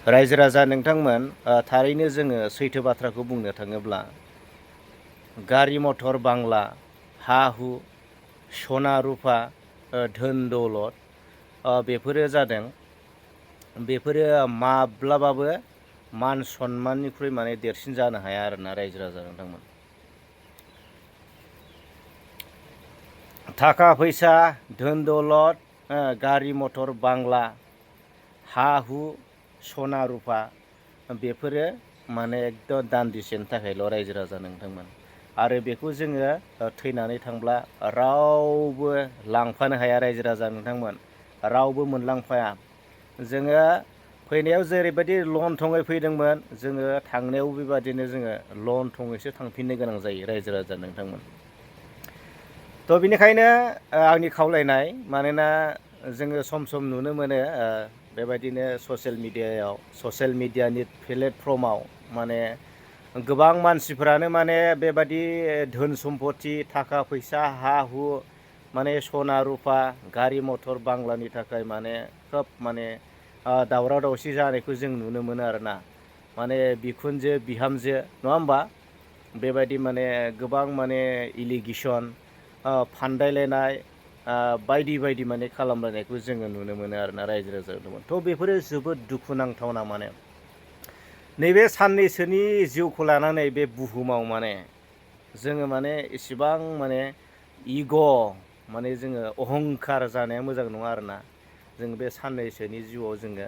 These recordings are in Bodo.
रायजो राजा नोंथांमोन थारैनो जोङो सैथो बाथ्राखौ बुंनो थाङोब्ला गारि मथर बांला हा हु सना रुफा धोन दौलत बेफोरो जादों बेफोरो माब्लाबाबो मान सन्माननिख्रुइ माने देरसिन जानो हाया आरोना रायजो राजा नोंथांमोन। थाखा फैसा धोन दौलत गारि मथर बांला हा हु सना रुफा बेफोरो माने एकदम दान्दिसेनि थाखायल' रायजो राजा नोंथांमोन। आरो बेखौ जोङो थैनानै थांब्ला रावबो लांफानो हाया रायजो राजा नोंथांमोन, रावबो मोनलांफाया। जोङो फैनायाव जेरैबायदि लन थङै फैदोंमोन जोङो थांनायाव बेबादिनो जोङो लन थङैसो थांफिननो गोनां जायो रायजो राजा नोंथांमोन। थ' बिनिखायनो आंनि खावलायनाय, मानोना जोङो सम सम नुनो मोनो बेबायदिनो ससियेल मिडियानि प्लेटफर्माव माने गोबां मानसिफोरानो माने बेबादि धोन सम्पति थाखा फैसा हा हु माने सना रुफा गारि मथर बांलानि थाखाय माने खोब माने दावराव दावसि जानायखौ जों नुनो मोनो आरोना। माने बिखुनजो बिहामजो नङा होमबा, बेबायदि माने गोबां माने इलिगेसन फानदायलायनाय बायदि बायदि माने खालामलायनायखौ जोङो नुनो मोनो आरोना रायजो राजाफोरमोन। थ' बेफोरो जोबोद दुखुनांथावना। माने नैबे साननैसोनि जिउखौ लानानै बे बुहुमाव माने जोङो माने इसेबां माने इग' माने जोङो अहंखार जानाया मोजां नङा आरोना। जों बे साननैसोनि जिउआव जोङो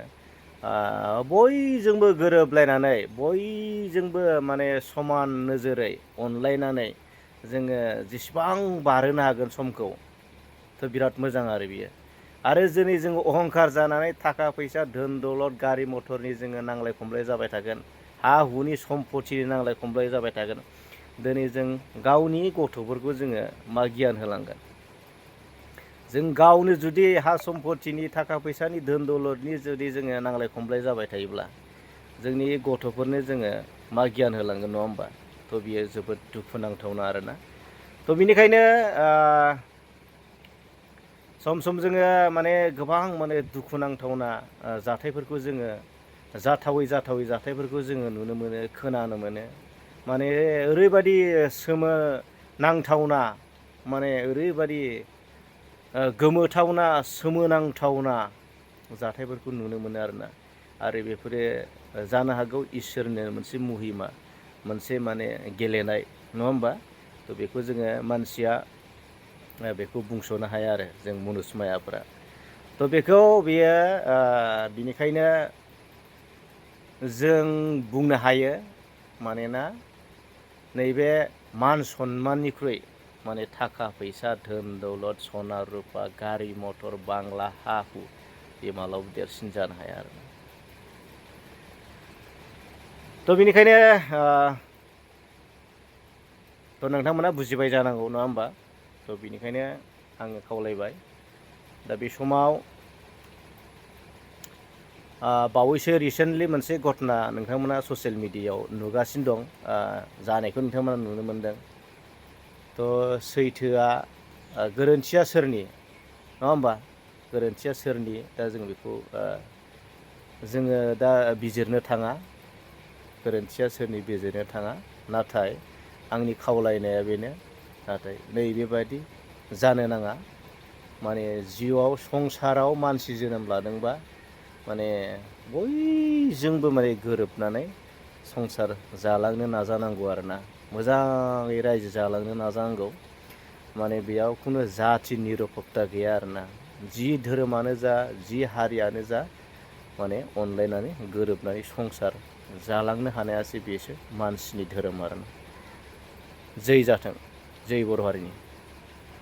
बयजोंबो गोरोबलायनानै बयजोंबो माने समान नोजोरै अनलायनानै जोङो जेसेबां बारहोनो हागोन समखौ, थ' बिराद मोजां आरो बियो। आरो दिनै जोङो अहंखार जानानै थाखा फैसा धोन दौलत गारि मथरनि जोङो नांलाय खमलाय जाबाय थागोन, हा हुनि सम्पतिनि नांलाय खमलाय जाबाय थागोन, दिनै जों गावनि गथ'फोरखौ जोङो मा गियान होलांगोन? जों गावनो जुदि हा सम्पतिनि थाखा फैसानि धोन दौलतनि जुदि जोङो नांलाय खमलाय जाबाय थायोब्ला जोंनि गथ'फोरनो जोङो मा गियान होलांगोन, नङा होमबा? थ' बियो जोबोद दुखुनांथावना आरोना। थ' बिनिखायनो सम सम जोङो माने गोबां माने दुखुनांथावना जाथायफोरखौ जोङो जाथावै जाथायफोरखौ जोङो नुनो मोनो, खोनानो मोनो। माने ओरैबायदि सोमोनांथावना, माने ओरैबायदि गोमोथावना सोमोनांथावना जाथायफोरखौ नुनो मोनो आरोना। आरो बेफोरो जानो हागौ इसोरनो मोनसे मुहिमा, मोनसे माने गेलेनाय, नङा होमबा? थ' बेखौ जोङो मानसिया बेखौ बुंस'नो हाया आरो जों मुनुसमायाफोरा। थ' बेखौ बेयो बिनिखायनो जों बुंनो हायो, मानोना नैबे मान सन्माननिख्रुइ माने थाखा फैसा धोन दौलत सना रुपा गारि मथर बांला हा हु बे मालाबाबो देरसिन जानो हाया आरो। थ' बेनिखायनो थ' नोंथांमोना बुजिबाय जानांगौ, नङा होमबा? थ' बेनिखायनो आङो खावलायबाय, दा बे समाव बावैसो रिसेन्टलि मोनसे घटना नोंथांमोना ससियेल मिडियायाव नुगासिनो दं, जानायखौ नोंथांमोना नुनो मोनदों। थ' सैथोआ गोरोन्थिया सोरनि, नङा होमबा? गोरोन्थिया सोरनि, दा जों बेखौ जोङो दा बिजिरनो थाङा, गोरोन्थिया सोरनि बिजिरनो थाङा। नाथाय आंनि खावलायनाया बेनो, नाथाय नैबेबायदि जानो नाङा। माने जिउआव संसाराव मानसि जोनोम लादोंबा माने बयजोंबो माने गोरोबनानै संसार जालांनो नाजानांगौ आरोना, मोजाङै रायजो जालांनो नाजानांगौ। माने बेयाव खुनु जाथि निरपेक्ता गैया आरोना। जि धोरोमानो जा जि हारियानो जा माने अनलायनानै गोरोबनानै संसार जालांनो हानायासो बेसो मानसिनि धोरोम आरोना। जै जाथों, जै बर' हारिनि।